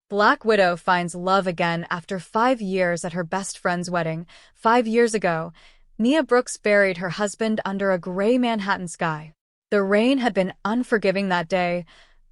Black Widow finds love again after 5 years at her best friend's wedding. 5 years ago, Nia Brooks buried her husband under a gray Manhattan sky. The rain had been unforgiving that day,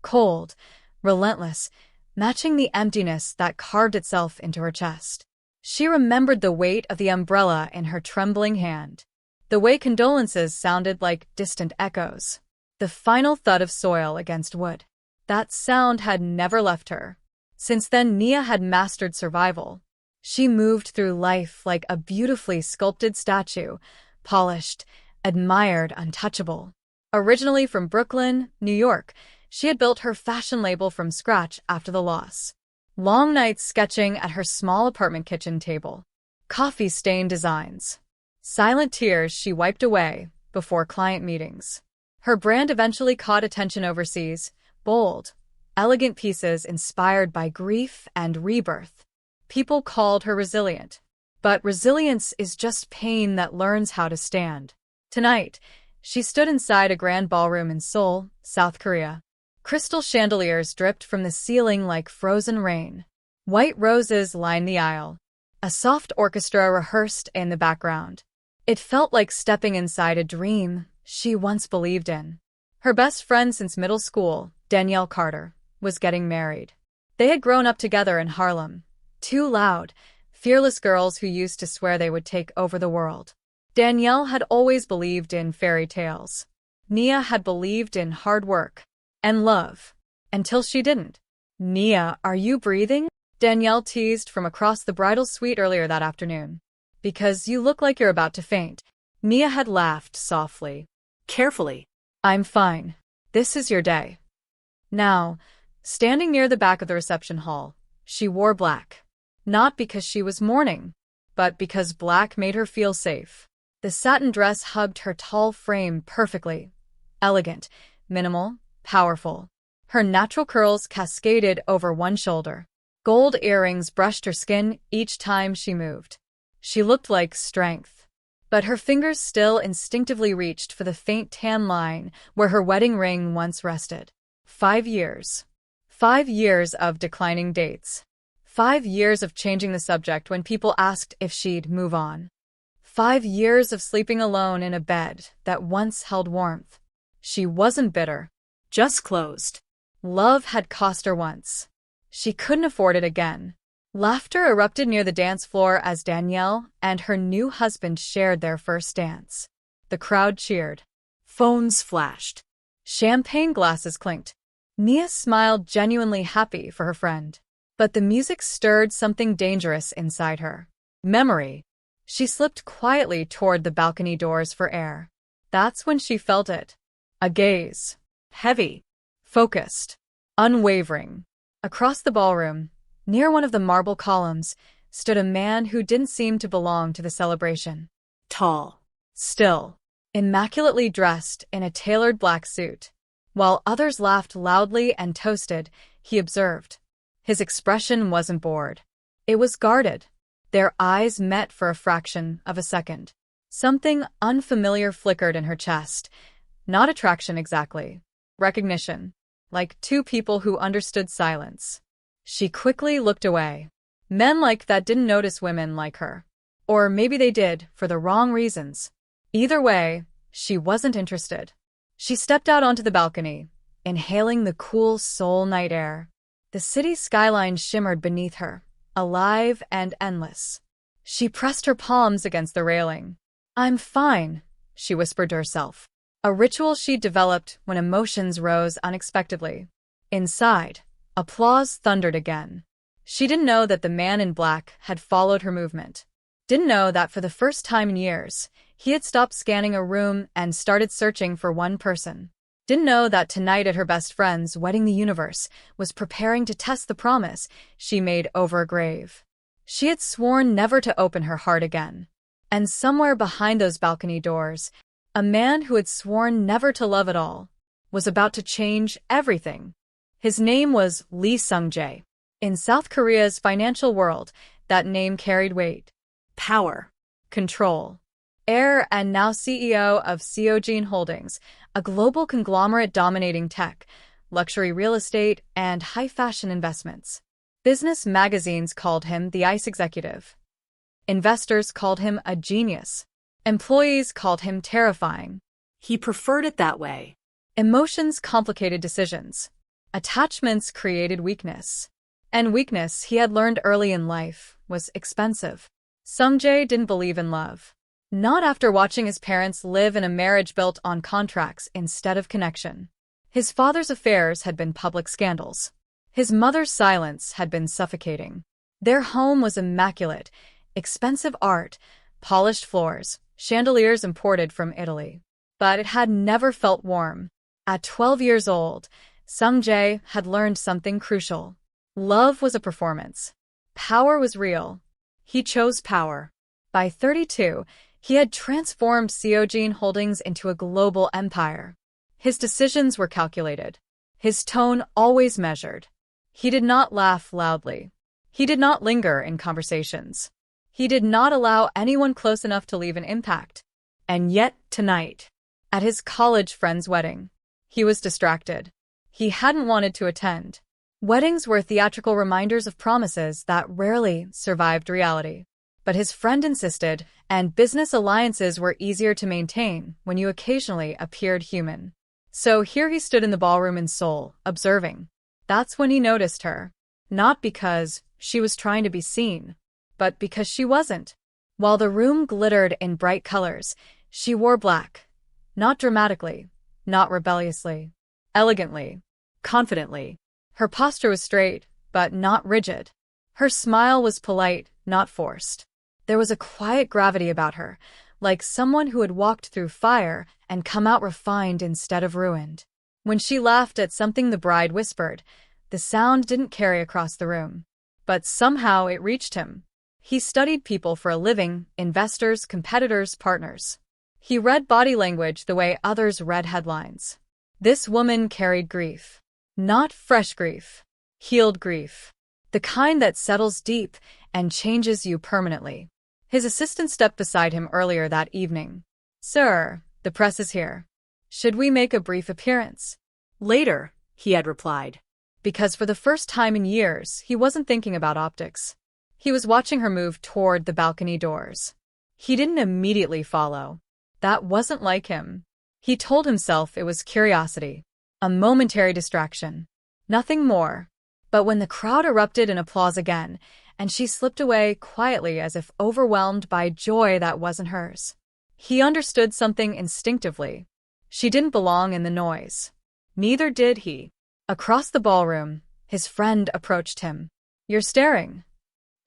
cold, relentless, matching the emptiness that carved itself into her chest. She remembered the weight of the umbrella in her trembling hand, the way condolences sounded like distant echoes, the final thud of soil against wood. That sound had never left her. Since then, Nia had mastered survival. She moved through life like a beautifully sculpted statue, polished, admired, untouchable. Originally from Brooklyn, New York, she had built her fashion label from scratch after the loss. Long nights sketching at her small apartment kitchen table. Coffee-stained designs. Silent tears she wiped away before client meetings. Her brand eventually caught attention overseas. Bold, elegant pieces inspired by grief and rebirth. People called her resilient. But resilience is just pain that learns how to stand. Tonight, she stood inside a grand ballroom in Seoul, South Korea. Crystal chandeliers dripped from the ceiling like frozen rain. White roses lined the aisle. A soft orchestra rehearsed in the background. It felt like stepping inside a dream she once believed in. Her best friend since middle school, Danielle Carter, was getting married. They had grown up together in Harlem. Two loud, fearless girls who used to swear they would take over the world. Danielle had always believed in fairy tales. Nia had believed in hard work and love, until she didn't. "Nia, are you breathing?" Danielle teased from across the bridal suite earlier that afternoon. "Because you look like you're about to faint." Nia had laughed softly, carefully. "I'm fine. This is your day." Now, standing near the back of the reception hall, she wore black. Not because she was mourning, but because black made her feel safe. The satin dress hugged her tall frame perfectly. Elegant, minimal, powerful. Her natural curls cascaded over one shoulder. Gold earrings brushed her skin each time she moved. She looked like strength. But her fingers still instinctively reached for the faint tan line where her wedding ring once rested. 5 years. 5 years of declining dates. 5 years of changing the subject when people asked if she'd move on. 5 years of sleeping alone in a bed that once held warmth. She wasn't bitter, just closed. Love had cost her once. She couldn't afford it again. Laughter erupted near the dance floor as Danielle and her new husband shared their first dance. The crowd cheered. Phones flashed. Champagne glasses clinked. Nia smiled, genuinely happy for her friend. But the music stirred something dangerous inside her. Memory. She slipped quietly toward the balcony doors for air. That's when she felt it. A gaze. Heavy. Focused. Unwavering. Across the ballroom, near one of the marble columns, stood a man who didn't seem to belong to the celebration. Tall. Still. Immaculately dressed in a tailored black suit. While others laughed loudly and toasted, he observed. His expression wasn't bored. It was guarded. Their eyes met for a fraction of a second. Something unfamiliar flickered in her chest. Not attraction exactly. Recognition. Like two people who understood silence. She quickly looked away. Men like that didn't notice women like her. Or maybe they did, for the wrong reasons. Either way, she wasn't interested. She stepped out onto the balcony, inhaling the cool Seoul night air. The city skyline shimmered beneath her, alive and endless. She pressed her palms against the railing. "I'm fine," she whispered to herself. A ritual she'd developed when emotions rose unexpectedly. Inside, applause thundered again. She didn't know that the man in black had followed her movement. Didn't know that for the first time in years, he had stopped scanning a room and started searching for one person. Didn't know that tonight at her best friend's wedding the universe was preparing to test the promise she made over a grave. She had sworn never to open her heart again. And somewhere behind those balcony doors, a man who had sworn never to love at all was about to change everything. His name was Lee Seung-Jae. In South Korea's financial world, that name carried weight. Power. Control. Heir and now CEO of Seoul Holdings, a global conglomerate dominating tech, luxury real estate, and high-fashion investments. Business magazines called him the ice executive. Investors called him a genius. Employees called him terrifying. He preferred it that way. Emotions complicated decisions. Attachments created weakness. And weakness, he had learned early in life, was expensive. Seung-Jae didn't believe in love. Not after watching his parents live in a marriage built on contracts instead of connection. His father's affairs had been public scandals. His mother's silence had been suffocating. Their home was immaculate, expensive art, polished floors, chandeliers imported from Italy. But it had never felt warm. At 12 years old, Seung-Jae had learned something crucial. Love was a performance. Power was real. He chose power. By 32, he had transformed Seoul Holdings into a global empire. His decisions were calculated. His tone always measured. He did not laugh loudly. He did not linger in conversations. He did not allow anyone close enough to leave an impact. And yet, tonight, at his college friend's wedding, he was distracted. He hadn't wanted to attend. Weddings were theatrical reminders of promises that rarely survived reality. But his friend insisted, and business alliances were easier to maintain when you occasionally appeared human. So here he stood in the ballroom in Seoul, observing. That's when he noticed her. Not because she was trying to be seen, but because she wasn't. While the room glittered in bright colors, she wore black. Not dramatically, not rebelliously. Elegantly, confidently. Her posture was straight, but not rigid. Her smile was polite, not forced. There was a quiet gravity about her, like someone who had walked through fire and come out refined instead of ruined. When she laughed at something the bride whispered, the sound didn't carry across the room. But somehow it reached him. He studied people for a living, investors, competitors, partners. He read body language the way others read headlines. This woman carried grief. Not fresh grief. Healed grief. The kind that settles deep and changes you permanently. His assistant stepped beside him earlier that evening. "Sir, the press is here. Should we make a brief appearance?" "Later," he had replied. Because for the first time in years, he wasn't thinking about optics. He was watching her move toward the balcony doors. He didn't immediately follow. That wasn't like him. He told himself it was curiosity. A momentary distraction. Nothing more. But when the crowd erupted in applause again, and she slipped away quietly as if overwhelmed by joy that wasn't hers, he understood something instinctively. She didn't belong in the noise. Neither did he. Across the ballroom, his friend approached him. "You're staring."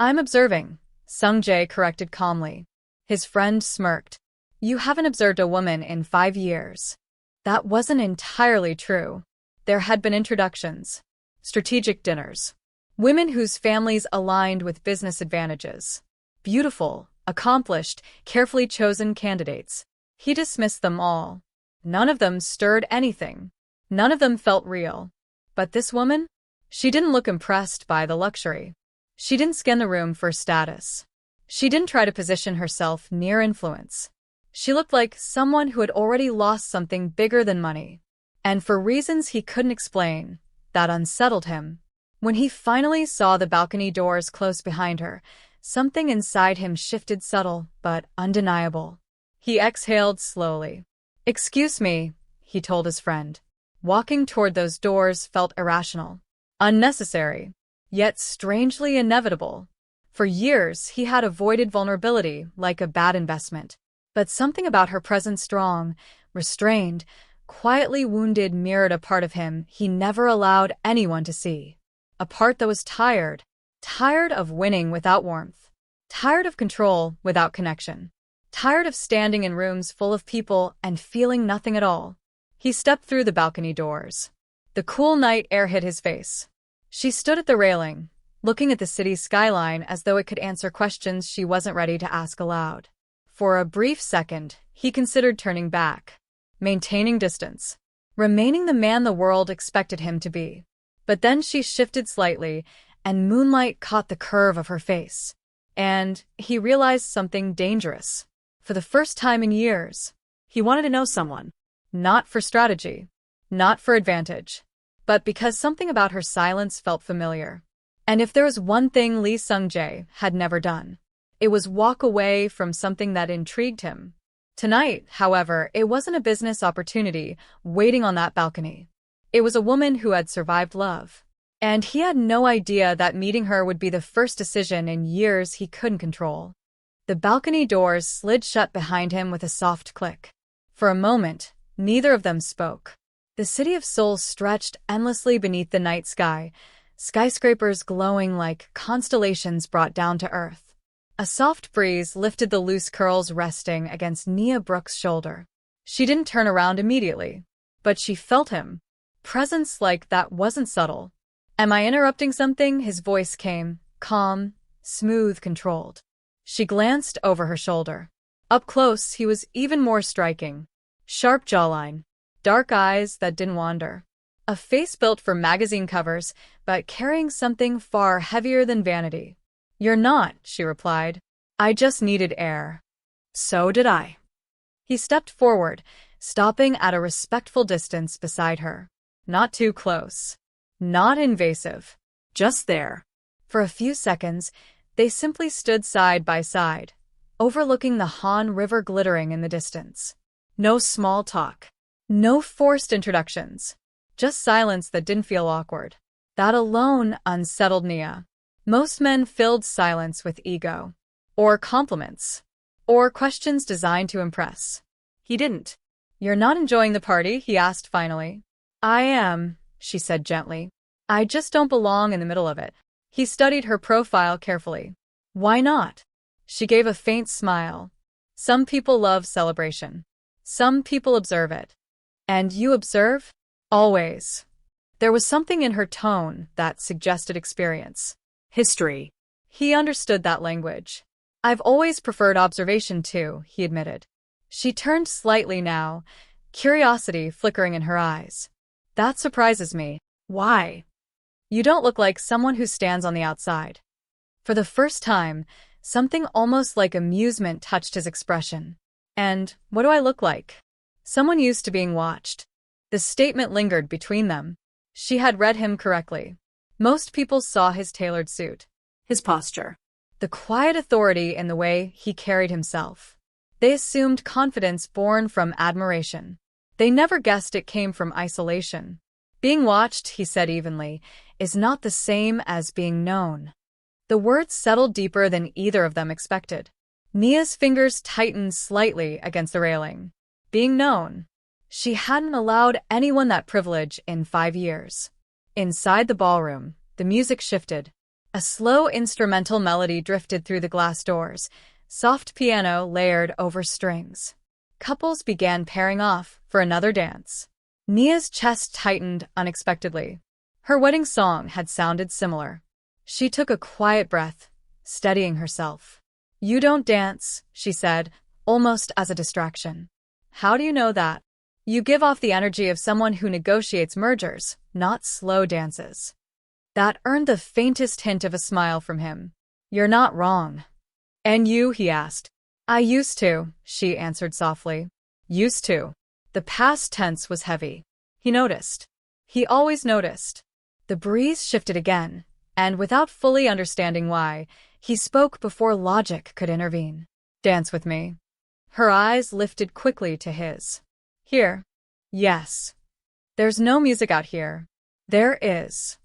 "I'm observing," Seung-Jae corrected calmly. His friend smirked. "You haven't observed a woman in 5 years." That wasn't entirely true. There had been introductions. Strategic dinners. Women whose families aligned with business advantages. Beautiful, accomplished, carefully chosen candidates. He dismissed them all. None of them stirred anything. None of them felt real. But this woman? She didn't look impressed by the luxury. She didn't scan the room for status. She didn't try to position herself near influence. She looked like someone who had already lost something bigger than money. And for reasons he couldn't explain, that unsettled him. When he finally saw the balcony doors close behind her, something inside him shifted, subtle but undeniable. He exhaled slowly. "Excuse me," he told his friend. Walking toward those doors felt irrational. Unnecessary. Yet strangely inevitable. For years he had avoided vulnerability like a bad investment. But something about her presence, strong, restrained, quietly wounded, mirrored a part of him he never allowed anyone to see. A part that was tired. Tired of winning without warmth. Tired of control without connection. Tired of standing in rooms full of people and feeling nothing at all. He stepped through the balcony doors. The cool night air hit his face. She stood at the railing, looking at the city's skyline as though it could answer questions she wasn't ready to ask aloud. For a brief second, he considered turning back, maintaining distance, remaining the man the world expected him to be. But then she shifted slightly, and moonlight caught the curve of her face. And he realized something dangerous. For the first time in years, he wanted to know someone. Not for strategy, not for advantage, but because something about her silence felt familiar. And if there was one thing Lee Seung-Jae had never done, it was walk away from something that intrigued him. Tonight, however, it wasn't a business opportunity waiting on that balcony. It was a woman who had survived love. And he had no idea that meeting her would be the first decision in years he couldn't control. The balcony doors slid shut behind him with a soft click. For a moment, neither of them spoke. The city of Seoul stretched endlessly beneath the night sky, skyscrapers glowing like constellations brought down to earth. A soft breeze lifted the loose curls resting against Nia Brooks' shoulder. She didn't turn around immediately, but she felt him. Presence like that wasn't subtle. "Am I interrupting something?" His voice came, calm, smooth, controlled. She glanced over her shoulder. Up close, he was even more striking. Sharp jawline, dark eyes that didn't wander. A face built for magazine covers, but carrying something far heavier than vanity. "You're not," she replied. "I just needed air." "So did I." He stepped forward, stopping at a respectful distance beside her. Not too close. Not invasive. Just there. For a few seconds, they simply stood side by side, overlooking the Han River glittering in the distance. No small talk. No forced introductions. Just silence that didn't feel awkward. That alone unsettled Nia. Most men filled silence with ego. Or compliments. Or questions designed to impress. He didn't. "You're not enjoying the party?" he asked finally. "I am," she said gently. "I just don't belong in the middle of it." He studied her profile carefully. "Why not?" She gave a faint smile. "Some people love celebration. Some people observe it. And you observe? Always." There was something in her tone that suggested experience. History. He understood that language. "I've always preferred observation too," he admitted. She turned slightly now, curiosity flickering in her eyes. "That surprises me." "Why?" "You don't look like someone who stands on the outside." For the first time, something almost like amusement touched his expression. "And what do I look like?" "Someone used to being watched." The statement lingered between them. She had read him correctly. Most people saw his tailored suit, his posture, the quiet authority in the way he carried himself. They assumed confidence born from admiration. They never guessed it came from isolation. "Being watched," he said evenly, "is not the same as being known." The words settled deeper than either of them expected. Nia's fingers tightened slightly against the railing. Being known. She hadn't allowed anyone that privilege in 5 years. Inside the ballroom, the music shifted. A slow instrumental melody drifted through the glass doors, soft piano layered over strings. Couples began pairing off for another dance. Nia's chest tightened unexpectedly. Her wedding song had sounded similar. She took a quiet breath, steadying herself. "You don't dance," she said, almost as a distraction. "How do you know that?" "You give off the energy of someone who negotiates mergers, not slow dances." That earned the faintest hint of a smile from him. "You're not wrong." "And you?" he asked. "I used to," she answered softly. "Used to." The past tense was heavy. He noticed. He always noticed. The breeze shifted again, and without fully understanding why, he spoke before logic could intervene. "Dance with me." Her eyes lifted quickly to his. "Here?" "Yes." "There's no music out here." "There is."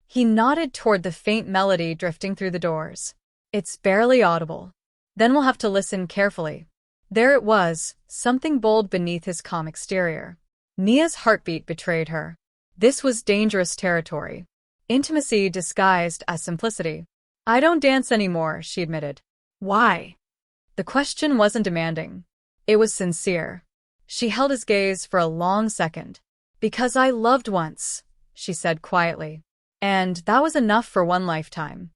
He nodded toward the faint melody drifting through the doors. "It's barely audible." "Then we'll have to listen carefully." There it was, something bold beneath his calm exterior. Nia's heartbeat betrayed her. This was dangerous territory. Intimacy disguised as simplicity. "I don't dance anymore," she admitted. "Why?" The question wasn't demanding. It was sincere. She held his gaze for a long second. "Because I loved once," she said quietly. And that was enough for one lifetime.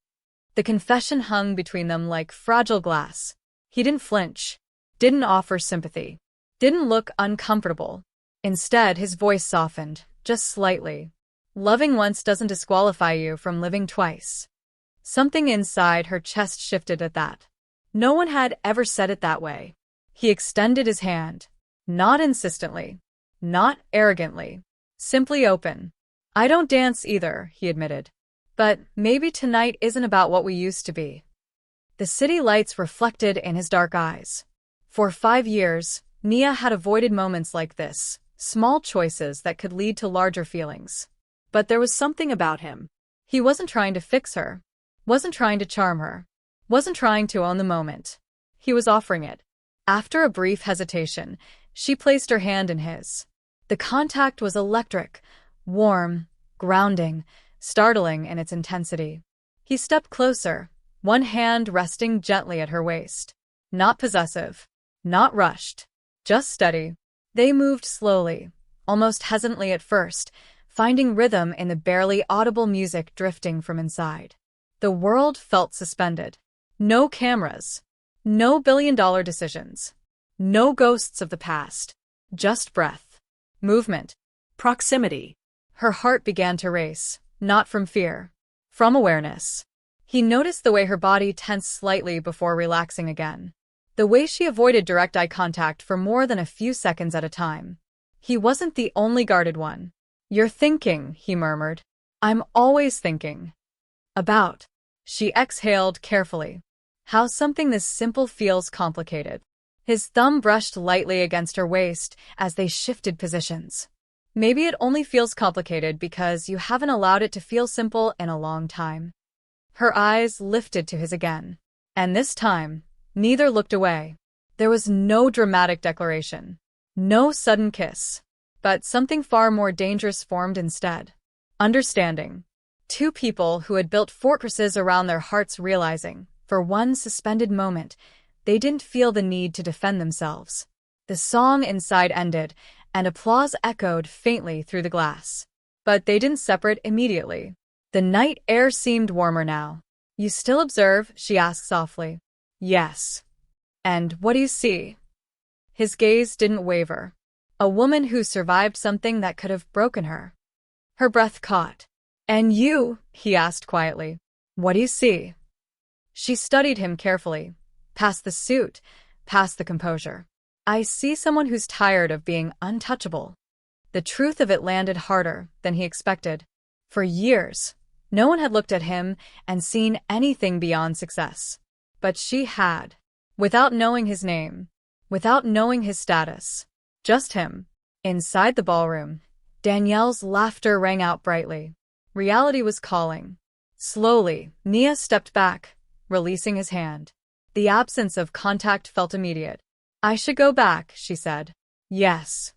The confession hung between them like fragile glass. He didn't flinch, didn't offer sympathy, didn't look uncomfortable. Instead, his voice softened, just slightly. "Loving once doesn't disqualify you from living twice." Something inside her chest shifted at that. No one had ever said it that way. He extended his hand. Not insistently. Not arrogantly. Simply open. "I don't dance either," he admitted. But maybe tonight isn't about what we used to be. The city lights reflected in his dark eyes. For 5 years, Nia had avoided moments like this, small choices that could lead to larger feelings. But there was something about him. He wasn't trying to fix her, wasn't trying to charm her, wasn't trying to own the moment. He was offering it. After a brief hesitation, she placed her hand in his. The contact was electric, warm, grounding, startling in its intensity. He stepped closer, one hand resting gently at her waist. Not possessive, not rushed, just steady. They moved slowly, almost hesitantly at first, finding rhythm in the barely audible music drifting from inside. The world felt suspended. No cameras, no billion-dollar decisions, no ghosts of the past, just breath, movement, Proximity. Her heart began to race, not from fear, from awareness. He noticed the way her body tensed slightly before relaxing again. The way she avoided direct eye contact for more than a few seconds at a time. He wasn't the only guarded one. "You're thinking," he murmured. "I'm always thinking." "About." She exhaled carefully. How something this simple feels complicated. His thumb brushed lightly against her waist as they shifted positions. Maybe it only feels complicated because you haven't allowed it to feel simple in a long time. Her eyes lifted to his again. And this time, neither looked away. There was no dramatic declaration. No sudden kiss. But something far more dangerous formed instead. Understanding. Two people who had built fortresses around their hearts realizing, for one suspended moment, they didn't feel the need to defend themselves. The song inside ended, and applause echoed faintly through the glass. But they didn't separate immediately. The night air seemed warmer now. "You still observe?" she asked softly. "Yes." "And what do you see?" His gaze didn't waver. A woman who survived something that could have broken her. Her breath caught. "And you?" he asked quietly. "What do you see?" She studied him carefully, past the suit, past the composure. "I see someone who's tired of being untouchable." The truth of it landed harder than he expected. For years, no one had looked at him and seen anything beyond success. But she had. Without knowing his name, without knowing his status. Just him. Inside the ballroom, Danielle's laughter rang out brightly. Reality was calling. Slowly, Nia stepped back, releasing his hand. The absence of contact felt immediate. "I should go back," she said. "Yes."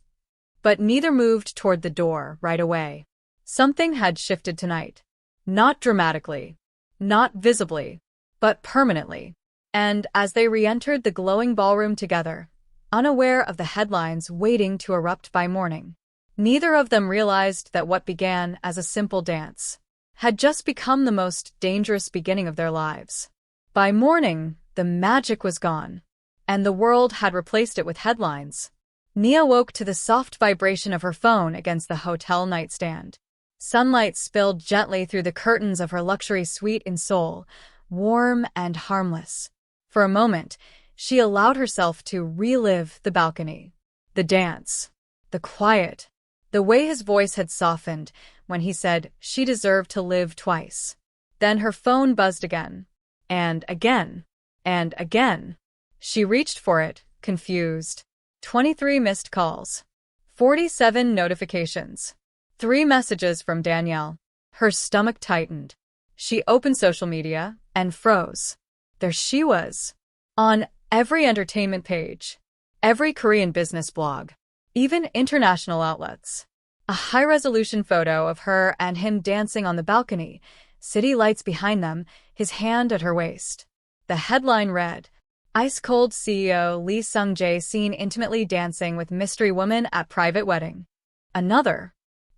But neither moved toward the door right away. Something had shifted tonight. Not dramatically, not visibly, but permanently. And as they re-entered the glowing ballroom together, unaware of the headlines waiting to erupt by morning, neither of them realized that what began as a simple dance had just become the most dangerous beginning of their lives. By morning, the magic was gone, and the world had replaced it with headlines. Nia woke to the soft vibration of her phone against the hotel nightstand. Sunlight spilled gently through the curtains of her luxury suite in Seoul, warm and harmless. For a moment, she allowed herself to relive the balcony, the dance, the quiet, the way his voice had softened when he said she deserved to live twice. Then her phone buzzed again, and again, and again. She reached for it, confused. 23 missed calls. 47 notifications. 3 messages from Danielle. Her stomach tightened. She opened social media and froze. There she was. On every entertainment page. Every Korean business blog. Even international outlets. A high-resolution photo of her and him dancing on the balcony, city lights behind them, his hand at her waist. The headline read, "Ice-cold CEO Lee Seung-Jae seen intimately dancing with mystery woman at private wedding." Another.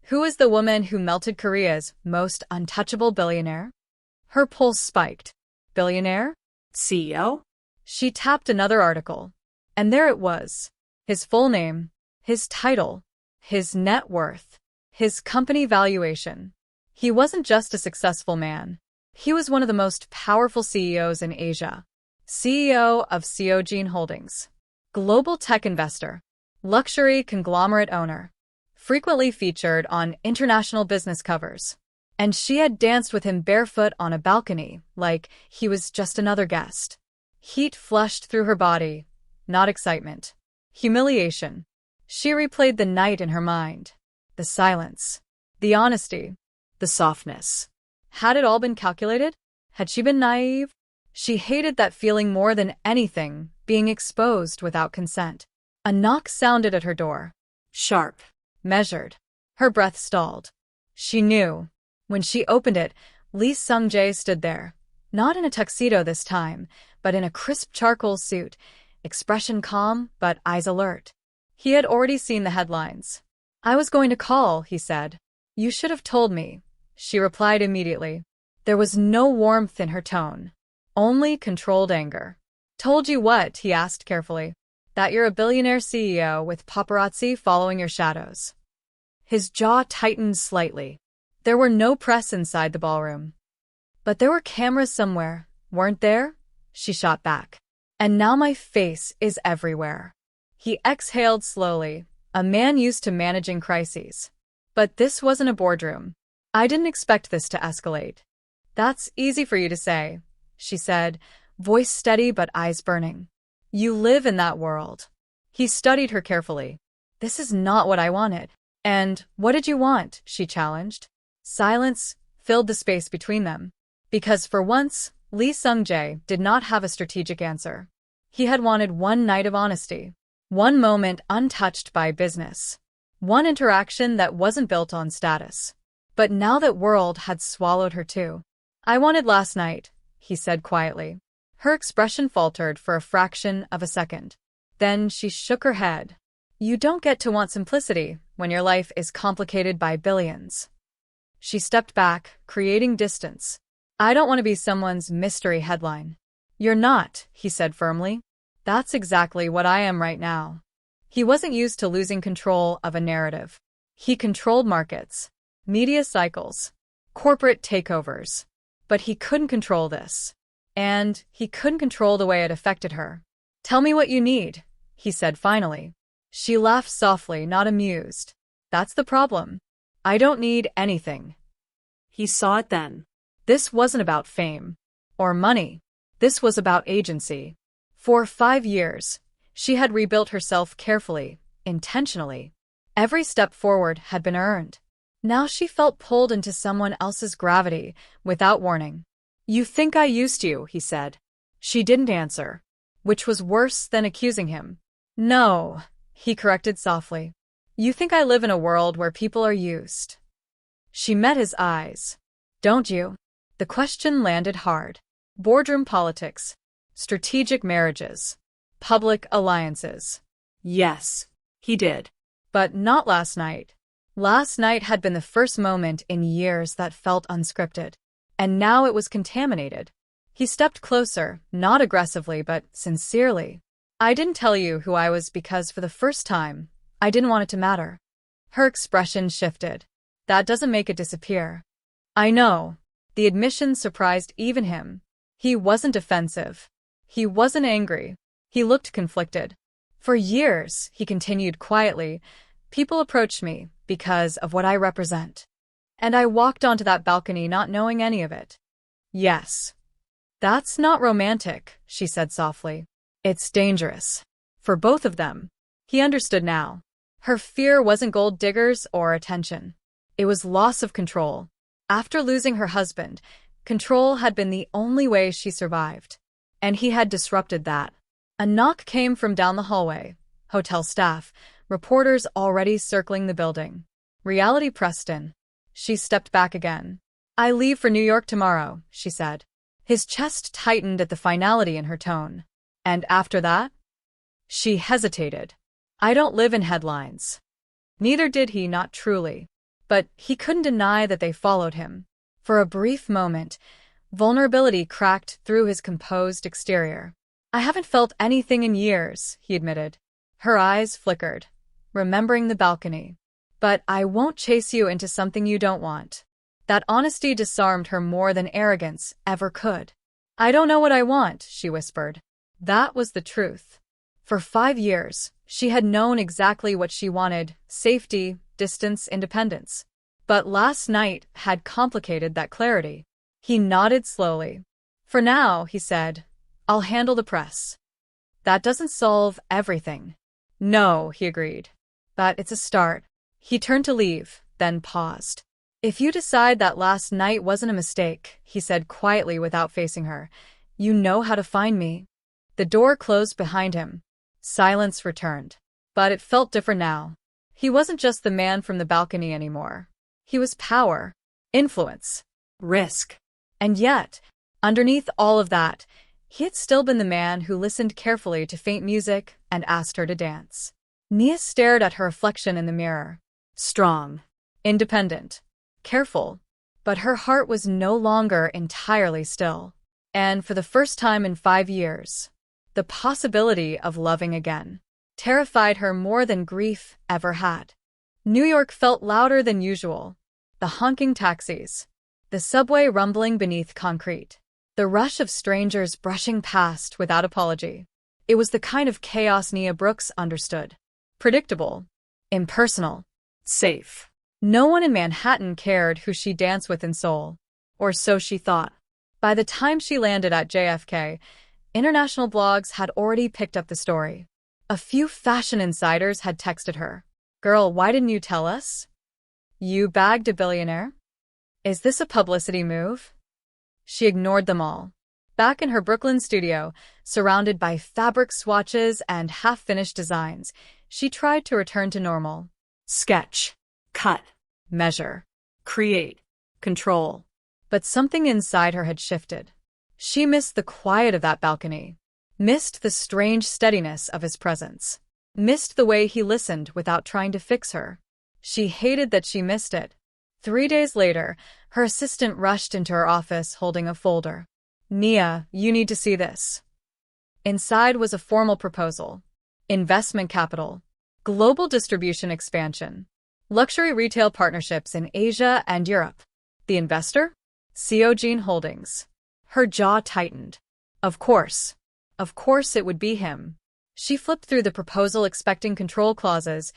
Who is the woman who melted Korea's most untouchable billionaire? Her pulse spiked. Billionaire? CEO? She tapped another article. And there it was. His full name, his title, his net worth, his company valuation. He wasn't just a successful man. He was one of the most powerful CEOs in Asia. CEO of Seoul Holdings. Global tech investor. Luxury conglomerate owner. Frequently featured on international business covers. And she had danced with him barefoot on a balcony, like he was just another guest. Heat flushed through her body, not excitement. Humiliation. She replayed the night in her mind. The silence. The honesty. The softness. Had it all been calculated? Had she been naive? She hated that feeling more than anything, being exposed without consent. A knock sounded at her door. Sharp. Measured. Her breath stalled. She knew. When she opened it, Lee Seung-Jae stood there. Not in a tuxedo this time, but in a crisp charcoal suit, expression calm, but eyes alert. He had already seen the headlines. "I was going to call," he said. "You should have told me," she replied immediately. There was no warmth in her tone. Only controlled anger. "Told you what?" he asked carefully. "That you're a billionaire CEO with paparazzi following your shadows." His jaw tightened slightly. There were no press inside the ballroom. "But there were cameras somewhere, weren't there?" she shot back. "And now my face is everywhere." He exhaled slowly, a man used to managing crises. "But this wasn't a boardroom. I didn't expect this to escalate." "That's easy for you to say," she said, voice steady but eyes burning. "You live in that world." He studied her carefully. "This is not what I wanted." "And what did you want?" she challenged. Silence filled the space between them. Because for once, Lee Seung-Jae did not have a strategic answer. He had wanted one night of honesty. One moment untouched by business. One interaction that wasn't built on status. But now that world had swallowed her too. "I wanted last night," he said quietly. Her expression faltered for a fraction of a second. Then she shook her head. "You don't get to want simplicity when your life is complicated by billions." She stepped back, creating distance. "I don't want to be someone's mystery headline." "You're not," he said firmly. "That's exactly what I am right now." He wasn't used to losing control of a narrative. He controlled markets, media cycles, corporate takeovers. But he couldn't control this. And he couldn't control the way it affected her. "Tell me what you need," he said finally. She laughed softly, not amused. "That's the problem. I don't need anything." He saw it then. This wasn't about fame or money. This was about agency. For 5 years, she had rebuilt herself carefully, intentionally. Every step forward had been earned. Now she felt pulled into someone else's gravity, without warning. "You think I used you," he said. She didn't answer, which was worse than accusing him. "No," he corrected softly. "You think I live in a world where people are used." She met his eyes. "Don't you?" The question landed hard. Boardroom politics. Strategic marriages. Public alliances. Yes, he did. But not last night. Last night had been the first moment in years that felt unscripted. And now it was contaminated. He stepped closer, not aggressively but sincerely. "I didn't tell you who I was because for the first time, I didn't want it to matter." Her expression shifted. "That doesn't make it disappear." "I know." The admission surprised even him. He wasn't defensive. He wasn't angry. He looked conflicted. "For years," he continued quietly, "people approached me because of what I represent. And I walked onto that balcony not knowing any of it." "Yes." "That's not romantic," she said softly. "It's dangerous. For both of them." He understood now. Her fear wasn't gold diggers or attention. It was loss of control. After losing her husband, control had been the only way she survived. And he had disrupted that. A knock came from down the hallway. Hotel staff, reporters already circling the building. Reality pressed in. She stepped back again. "I leave for New York tomorrow," she said. His chest tightened at the finality in her tone. "And after that?" She hesitated. "I don't live in headlines." Neither did he, not truly. But he couldn't deny that they followed him. For a brief moment, vulnerability cracked through his composed exterior. "I haven't felt anything in years," he admitted. Her eyes flickered, remembering the balcony. "But I won't chase you into something you don't want." That honesty disarmed her more than arrogance ever could. "I don't know what I want," she whispered. That was the truth. For 5 years, she had known exactly what she wanted: safety, distance, independence. But last night had complicated that clarity. He nodded slowly. For now, he said, I'll handle the press. That doesn't solve everything. No, he agreed. But it's a start. He turned to leave, then paused. If you decide that last night wasn't a mistake, he said quietly without facing her, you know how to find me. The door closed behind him. Silence returned. But it felt different now. He wasn't just the man from the balcony anymore. He was power, influence, Risk. and yet, underneath all of that, he had still been the man who listened carefully to faint music and asked her to dance. Nia stared at her reflection in the mirror. Strong. Independent. Careful. But her heart was no longer entirely still. And for the first time in 5 years, the possibility of loving again terrified her more than grief ever had. New York felt louder than usual. The honking taxis, the subway rumbling beneath concrete, the rush of strangers brushing past without apology. It was the kind of chaos Nia Brooks understood. Predictable. Impersonal. Safe. No one in Manhattan cared who she danced with in Seoul. Or so she thought. By the time she landed at JFK, international blogs had already picked up the story. A few fashion insiders had texted her. Girl, why didn't you tell us? You bagged a billionaire? Is this a publicity move? She ignored them all. Back in her Brooklyn studio, surrounded by fabric swatches and half-finished designs, she tried to return to normal. Sketch. Cut. Measure. Create. Control. But something inside her had shifted. She missed the quiet of that balcony. Missed the strange steadiness of his presence. Missed the way he listened without trying to fix her. She hated that she missed it. 3 days later, her assistant rushed into her office holding a folder. Nia, you need to see this. Inside was a formal proposal. Investment capital. Global distribution expansion. Luxury retail partnerships in Asia and Europe. The investor? Seoul Holdings. Her jaw tightened. Of course. Of course it would be him. She flipped through the proposal expecting control clauses,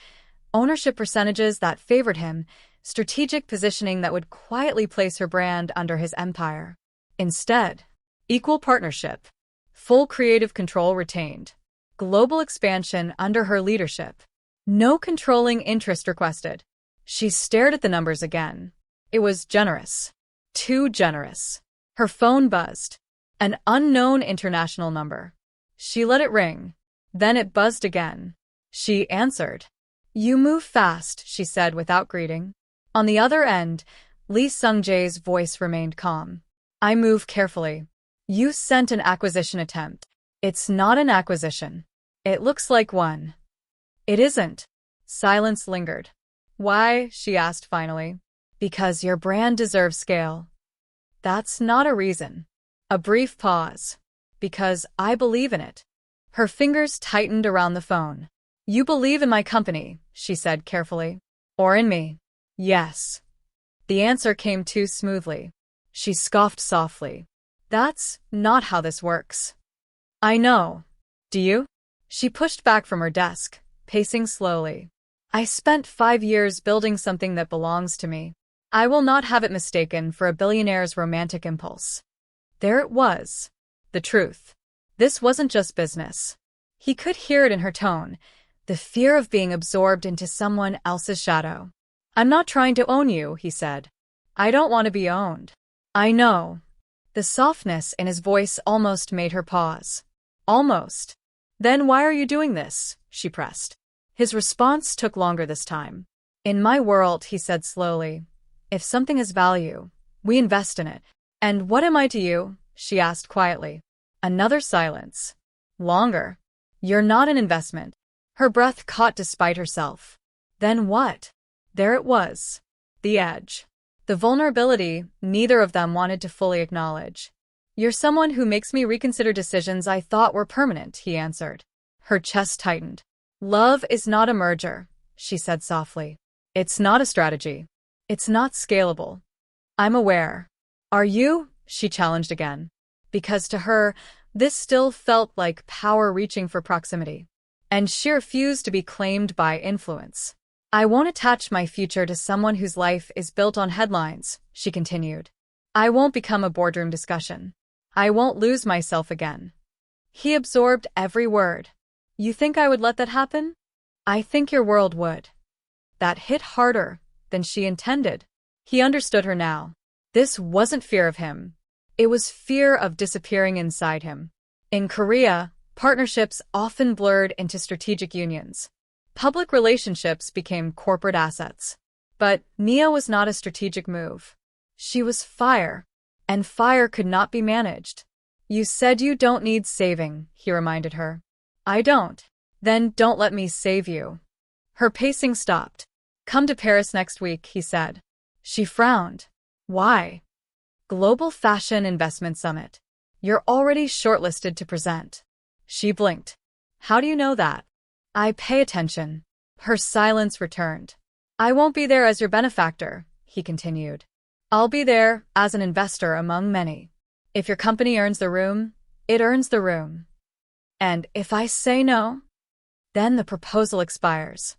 ownership percentages that favored him, strategic positioning that would quietly place her brand under his empire. Instead, equal partnership, full creative control retained, global expansion under her leadership. No controlling interest requested. She stared at the numbers again. It was generous. Too generous. Her phone buzzed. An unknown international number. She let it ring. Then it buzzed again. She answered. You move fast, she said without greeting. On the other end, Lee Seung-Jae's voice remained calm. I move carefully. You sent an acquisition attempt. It's not an acquisition. It looks like one. It isn't. Silence lingered. Why? She asked finally. Because your brand deserves scale. That's not a reason. A brief pause. Because I believe in it. Her fingers tightened around the phone. You believe in my company, she said carefully. Or in me. Yes. The answer came too smoothly. She scoffed softly. That's not how this works. I know. Do you? She pushed back from her desk, pacing slowly. I spent 5 years building something that belongs to me. I will not have it mistaken for a billionaire's romantic impulse. There it was. The truth. This wasn't just business. He could hear it in her tone, the fear of being absorbed into someone else's shadow. I'm not trying to own you, he said. I don't want to be owned. I know. The softness in his voice almost made her pause. Almost. Then why are you doing this? She pressed. His response took longer this time. In my world, he said slowly, if something has value, we invest in it. And what am I to you? She asked quietly. Another silence. Longer. You're not an investment. Her breath caught despite herself. Then what? There it was. The edge. The vulnerability neither of them wanted to fully acknowledge. You're someone who makes me reconsider decisions I thought were permanent, he answered. Her chest tightened. Love is not a merger, she said softly. It's not a strategy. It's not scalable. I'm aware. Are you? She challenged again. Because to her, this still felt like power reaching for proximity. And she refused to be claimed by influence. I won't attach my future to someone whose life is built on headlines, she continued. I won't become a boardroom discussion. I won't lose myself again. He absorbed every word. You think I would let that happen? I think your world would. That hit harder than she intended. He understood her now. This wasn't fear of him. It was fear of disappearing inside him. In Korea, partnerships often blurred into strategic unions. Public relationships became corporate assets. But Nia was not a strategic move. She was fire, and fire could not be managed. You said you don't need saving, he reminded her. I don't. Then don't let me save you. Her pacing stopped. Come to Paris next week, he said. She frowned. Why? Global Fashion Investment Summit. You're already shortlisted to present. She blinked. How do you know that? I pay attention. Her silence returned. I won't be there as your benefactor, he continued. I'll be there as an investor among many. If your company earns the room, it earns the room. And if I say no, then the proposal expires.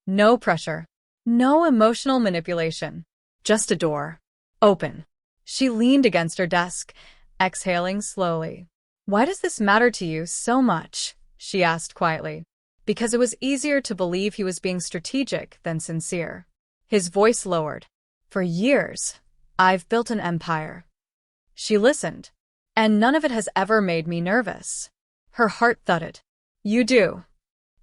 No pressure. No emotional manipulation. Just a door. Open. She leaned against her desk, exhaling slowly. Why does this matter to you so much? She asked quietly. Because it was easier to believe he was being strategic than sincere. His voice lowered. For years, I've built an empire. She listened, and none of it has ever made me nervous. Her heart thudded. You do.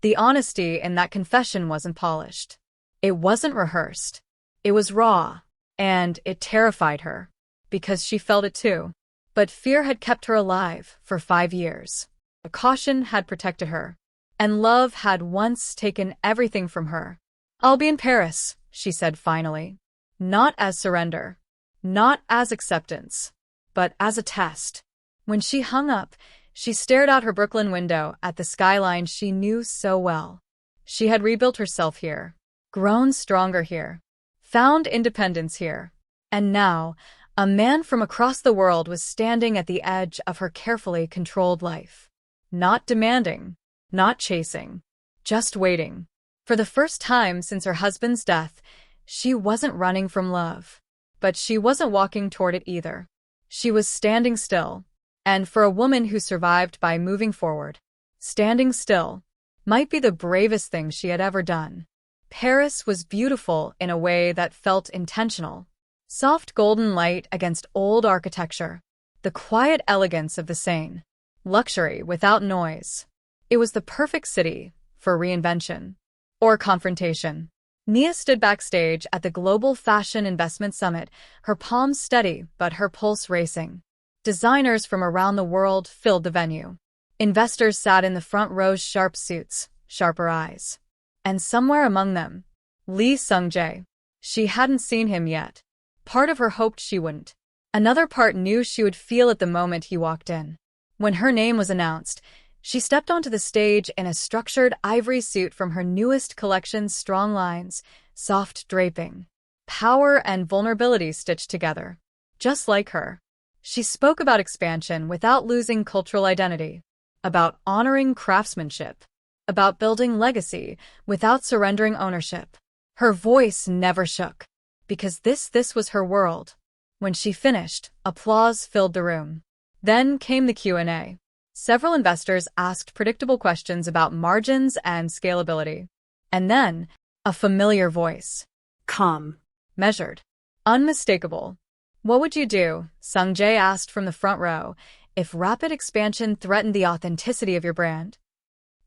The honesty in that confession wasn't polished. It wasn't rehearsed. It was raw, and it terrified her, because she felt it too. But fear had kept her alive for 5 years. A caution had protected her, and love had once taken everything from her. I'll be in Paris, she said finally. Not as surrender, not as acceptance, but as a test. When she hung up, she stared out her Brooklyn window at the skyline she knew so well. She had rebuilt herself here, grown stronger here, found independence here. And now, a man from across the world was standing at the edge of her carefully controlled life. Not demanding, not chasing, just waiting. For the first time since her husband's death, she wasn't running from love. But she wasn't walking toward it either. She was standing still. And for a woman who survived by moving forward, standing still might be the bravest thing she had ever done. Paris was beautiful in a way that felt intentional. Soft golden light against old architecture. The quiet elegance of the Seine. Luxury without noise. It was the perfect city for reinvention. Or confrontation. Nia stood backstage at the Global Fashion Investment Summit, her palms steady but her pulse racing. Designers from around the world filled the venue. Investors sat in the front rows, sharp suits, sharper eyes. And somewhere among them, Lee Seung-Jae. She hadn't seen him yet. Part of her hoped she wouldn't. Another part knew she would feel it the moment he walked in. When her name was announced, she stepped onto the stage in a structured ivory suit from her newest collection, strong lines, soft draping. Power and vulnerability stitched together. Just like her. She spoke about expansion without losing cultural identity, about honoring craftsmanship, about building legacy without surrendering ownership. Her voice never shook, because this was her world. When she finished, applause filled the room. Then came the Q&A. Several investors asked predictable questions about margins and scalability. And then, a familiar voice. Calm. Measured. Unmistakable. What would you do, Seung-Jae asked from the front row, if rapid expansion threatened the authenticity of your brand?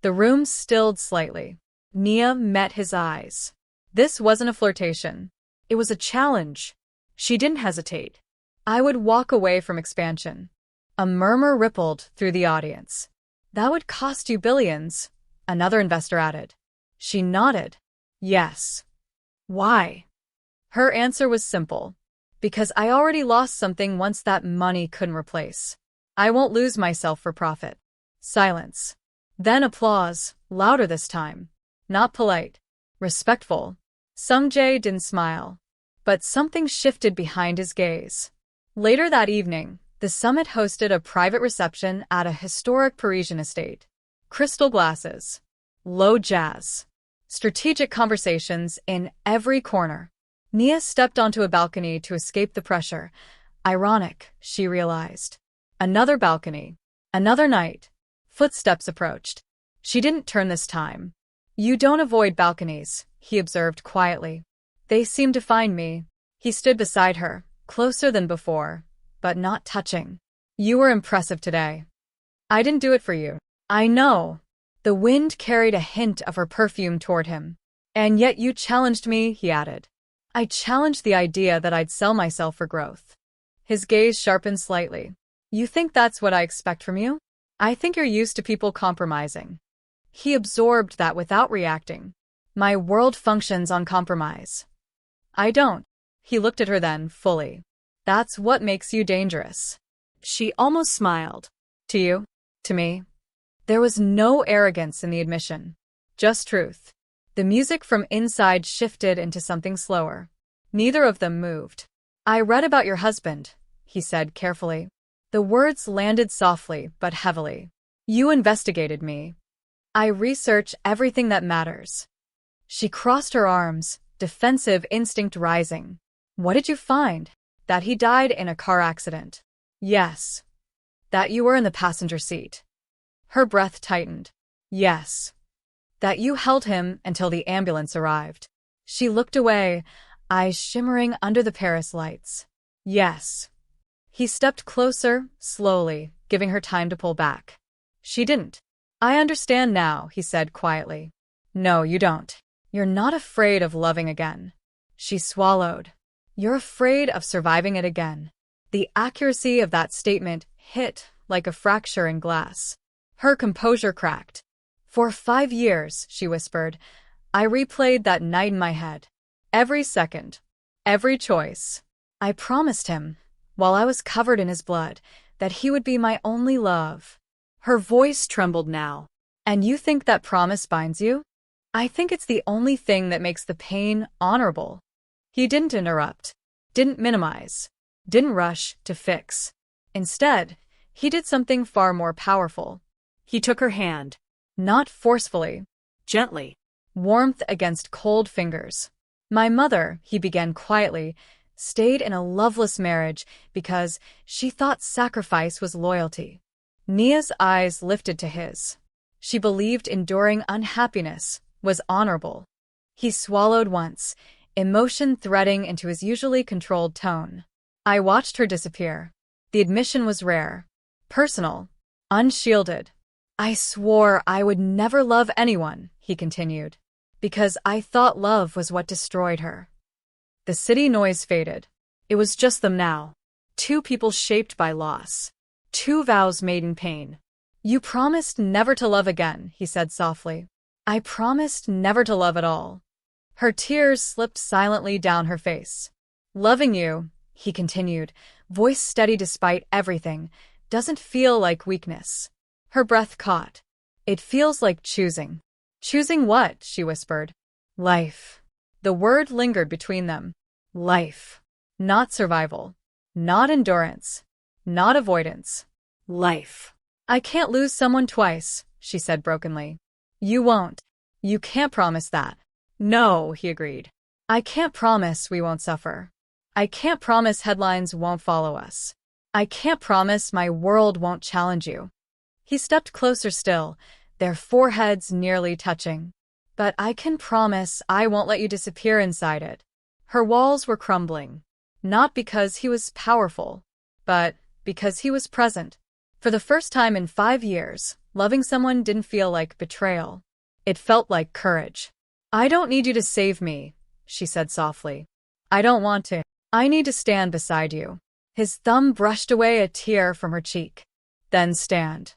The room stilled slightly. Nia met his eyes. This wasn't a flirtation. It was a challenge. She didn't hesitate. I would walk away from expansion. A murmur rippled through the audience. That would cost you billions, another investor added. She nodded. Yes. Why? Her answer was simple. Because I already lost something once that money couldn't replace. I won't lose myself for profit. Silence. Then applause, louder this time. Not polite. Respectful. Seung-Jae didn't smile. But something shifted behind his gaze. Later that evening, the summit hosted a private reception at a historic Parisian estate. Crystal glasses. Low jazz. Strategic conversations in every corner. Nia stepped onto a balcony to escape the pressure. Ironic, she realized. Another balcony. Another night. Footsteps approached. She didn't turn this time. You don't avoid balconies, he observed quietly. They seem to find me. He stood beside her, closer than before, but not touching. You were impressive today. I didn't do it for you. I know. The wind carried a hint of her perfume toward him. And yet you challenged me, he added. I challenged the idea that I'd sell myself for growth. His gaze sharpened slightly. You think that's what I expect from you? I think you're used to people compromising. He absorbed that without reacting. My world functions on compromise. I don't. He looked at her then, fully. That's what makes you dangerous. She almost smiled. To you? To me? There was no arrogance in the admission. Just truth. The music from inside shifted into something slower. Neither of them moved. I read about your husband, he said carefully. The words landed softly but heavily. You investigated me. I research everything that matters. She crossed her arms, defensive instinct rising. What did you find? That he died in a car accident. Yes. That you were in the passenger seat. Her breath tightened. Yes. That you held him until the ambulance arrived. She looked away, eyes shimmering under the Paris lights. Yes. He stepped closer, slowly, giving her time to pull back. She didn't. I understand now, he said quietly. No, you don't. You're not afraid of loving again. She swallowed. You're afraid of surviving it again. The accuracy of that statement hit like a fracture in glass. Her composure cracked. For 5 years, she whispered, I replayed that night in my head. Every second. Every choice. I promised him, while I was covered in his blood, that he would be my only love. Her voice trembled now. And you think that promise binds you? I think it's the only thing that makes the pain honorable. He didn't interrupt, didn't minimize, didn't rush to fix. Instead, he did something far more powerful. He took her hand. Not forcefully. Gently. Warmth against cold fingers. My mother, he began quietly, stayed in a loveless marriage because she thought sacrifice was loyalty. Nia's eyes lifted to his. She believed enduring unhappiness was honorable. He swallowed once, emotion threading into his usually controlled tone. I watched her disappear. The admission was rare, personal, unshielded. I swore I would never love anyone, he continued, because I thought love was what destroyed her. The city noise faded. It was just them now. 2 people shaped by loss. 2 vows made in pain. You promised never to love again, he said softly. I promised never to love at all. Her tears slipped silently down her face. Loving you, he continued, voice steady despite everything, doesn't feel like weakness. Her breath caught. It feels like choosing. Choosing what? She whispered. Life. The word lingered between them. Life. Not survival. Not endurance. Not avoidance. Life. I can't lose someone twice, she said brokenly. You won't. You can't promise that. No, he agreed. I can't promise we won't suffer. I can't promise headlines won't follow us. I can't promise my world won't challenge you. He stepped closer still, their foreheads nearly touching. But I can promise I won't let you disappear inside it. Her walls were crumbling. Not because he was powerful, but because he was present. For the first time in 5 years, loving someone didn't feel like betrayal. It felt like courage. I don't need you to save me, she said softly. I don't want to. I need to stand beside you. His thumb brushed away a tear from her cheek. Then stand.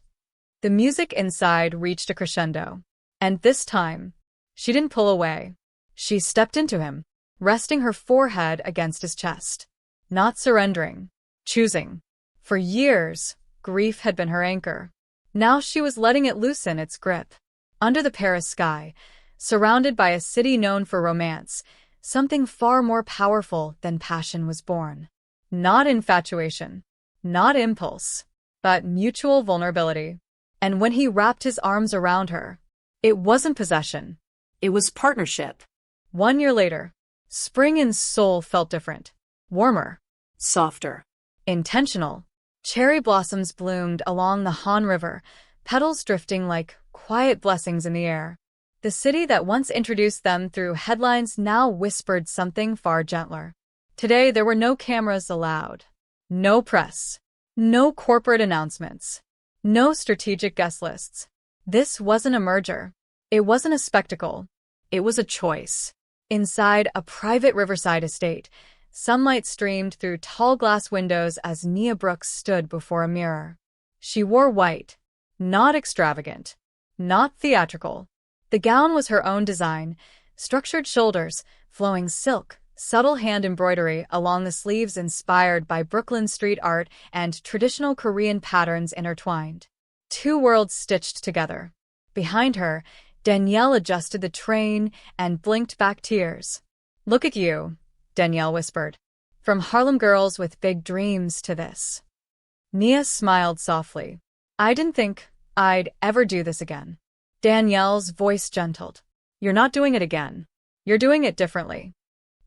The music inside reached a crescendo. And this time, she didn't pull away. She stepped into him, resting her forehead against his chest. Not surrendering. Choosing. For years, grief had been her anchor. Now she was letting it loosen its grip. Under the Paris sky, surrounded by a city known for romance, something far more powerful than passion was born. Not infatuation. Not impulse. But mutual vulnerability. And when he wrapped his arms around her, it wasn't possession. It was partnership. 1 year later, spring in Seoul felt different. Warmer. Softer. Intentional. Cherry blossoms bloomed along the Han River, petals drifting like quiet blessings in the air. The city that once introduced them through headlines now whispered something far gentler. Today, there were no cameras allowed. No press. No corporate announcements. No strategic guest lists. This wasn't a merger. It wasn't a spectacle. It was a choice. Inside a private riverside estate, sunlight streamed through tall glass windows as Nia Brooks stood before a mirror. She wore white. Not extravagant. Not theatrical. The gown was her own design, structured shoulders, flowing silk, subtle hand embroidery along the sleeves inspired by Brooklyn street art and traditional Korean patterns intertwined. Two worlds stitched together. Behind her, Danielle adjusted the train and blinked back tears. "Look at you," Danielle whispered. "From Harlem girls with big dreams to this." Nia smiled softly. "I didn't think I'd ever do this again." Danielle's voice gentled. "You're not doing it again. You're doing it differently."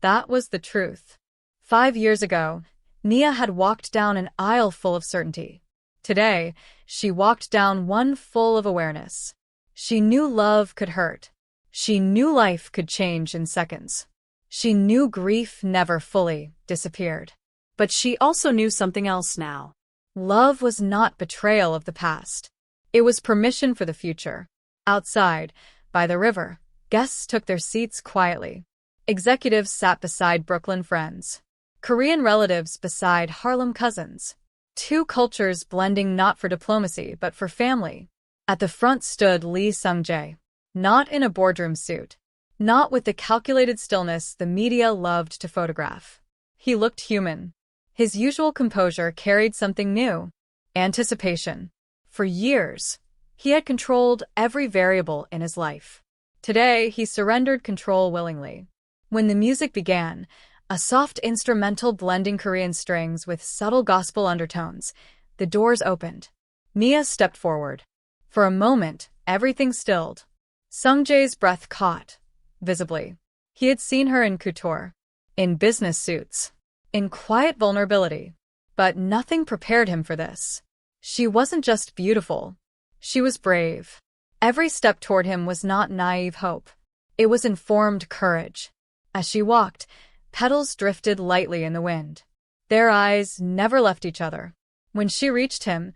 That was the truth. 5 years ago, Nia had walked down an aisle full of certainty. Today, she walked down one full of awareness. She knew love could hurt. She knew life could change in seconds. She knew grief never fully disappeared. But she also knew something else now. Love was not betrayal of the past. It was permission for the future. Outside, by the river, guests took their seats quietly. Executives sat beside Brooklyn friends. Korean relatives beside Harlem cousins. Two cultures blending not for diplomacy but for family. At the front stood Lee Seung-Jae. Not in a boardroom suit. Not with the calculated stillness the media loved to photograph. He looked human. His usual composure carried something new. Anticipation. For years, he had controlled every variable in his life. Today, he surrendered control willingly. When the music began, a soft instrumental blending Korean strings with subtle gospel undertones, the doors opened. Nia stepped forward. For a moment, everything stilled. Seung-Jae's breath caught, visibly. He had seen her in couture, in business suits, in quiet vulnerability. But nothing prepared him for this. She wasn't just beautiful. She was brave. Every step toward him was not naive hope. It was informed courage. As she walked, petals drifted lightly in the wind. Their eyes never left each other. When she reached him,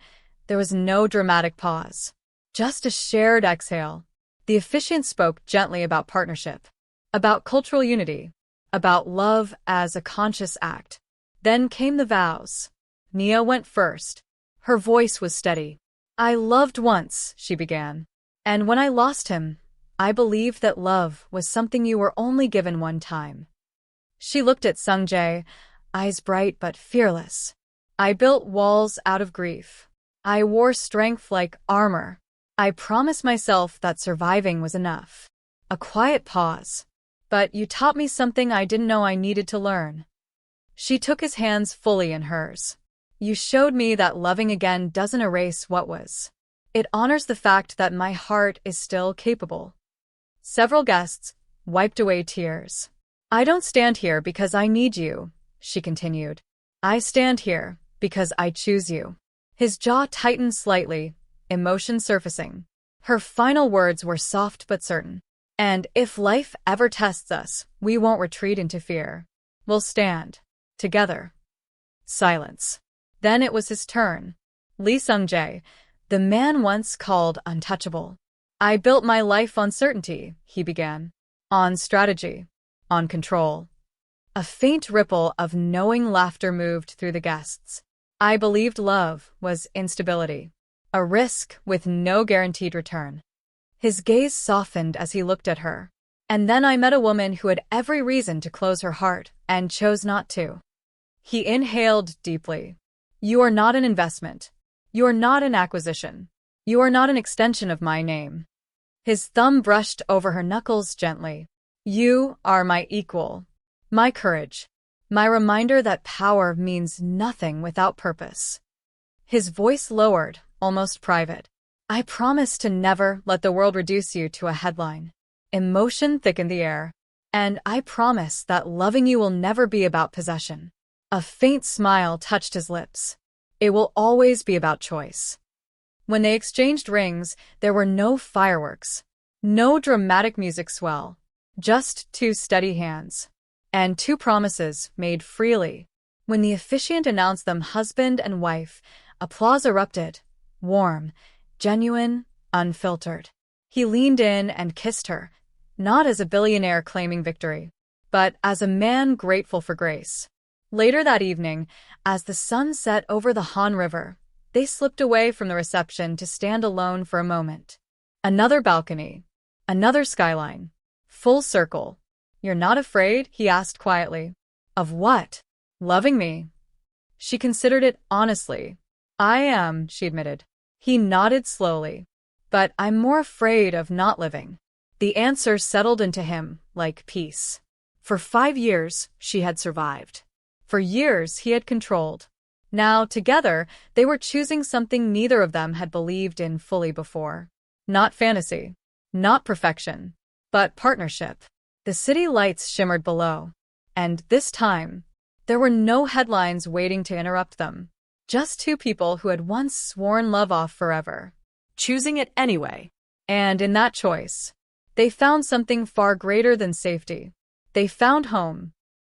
there was no dramatic pause. Just a shared exhale. The officiant spoke gently about partnership, about cultural unity, about love as a conscious act. Then came the vows. Nia went first. Her voice was steady. "I loved once," she began. "And when I lost him, I believed that love was something you were only given one time." She looked at Seung-Jae, eyes bright but fearless. "I built walls out of grief. I wore strength like armor. I promised myself that surviving was enough." A quiet pause. "But you taught me something I didn't know I needed to learn." She took his hands fully in hers. "You showed me that loving again doesn't erase what was. It honors the fact that my heart is still capable." Several guests wiped away tears. "I don't stand here because I need you," she continued. "I stand here because I choose you." His jaw tightened slightly, emotion surfacing. Her final words were soft but certain. "And if life ever tests us, we won't retreat into fear. We'll stand. Together." Silence. Then it was his turn. Lee Seung-Jae, the man once called untouchable. "I built my life on certainty," he began. "On strategy. On control." A faint ripple of knowing laughter moved through the guests. "I believed love was instability. A risk with no guaranteed return." His gaze softened as he looked at her. "And then I met a woman who had every reason to close her heart and chose not to." He inhaled deeply. "You are not an investment. You are not an acquisition. You are not an extension of my name." His thumb brushed over her knuckles gently. "You are my equal. My courage. My reminder that power means nothing without purpose." His voice lowered, almost private. "I promise to never let the world reduce you to a headline. Emotion thickened the air. And I promise that loving you will never be about possession. A faint smile touched his lips. It will always be about choice. When they exchanged rings, there were no fireworks, no dramatic music swell, just two steady hands. And two promises made freely. When the officiant announced them husband and wife, applause erupted, warm, genuine, unfiltered. He leaned in and kissed her, not as a billionaire claiming victory, but as a man grateful for grace. Later that evening, as the sun set over the Han River, they slipped away from the reception to stand alone for a moment. Another balcony, another skyline, full circle. "You're not afraid?" he asked quietly. "Of what?" "Loving me." She considered it honestly. "I am," she admitted. He nodded slowly. "But I'm more afraid of not living." The answer settled into him like peace. For 5 years, she had survived. For years, he had controlled. Now, together, they were choosing something neither of them had believed in fully before. Not fantasy, not perfection, but partnership. The city lights shimmered below. And this time, there were no headlines waiting to interrupt them. Just two people who had once sworn love off forever. Choosing it anyway. And in that choice, they found something far greater than safety. They found home.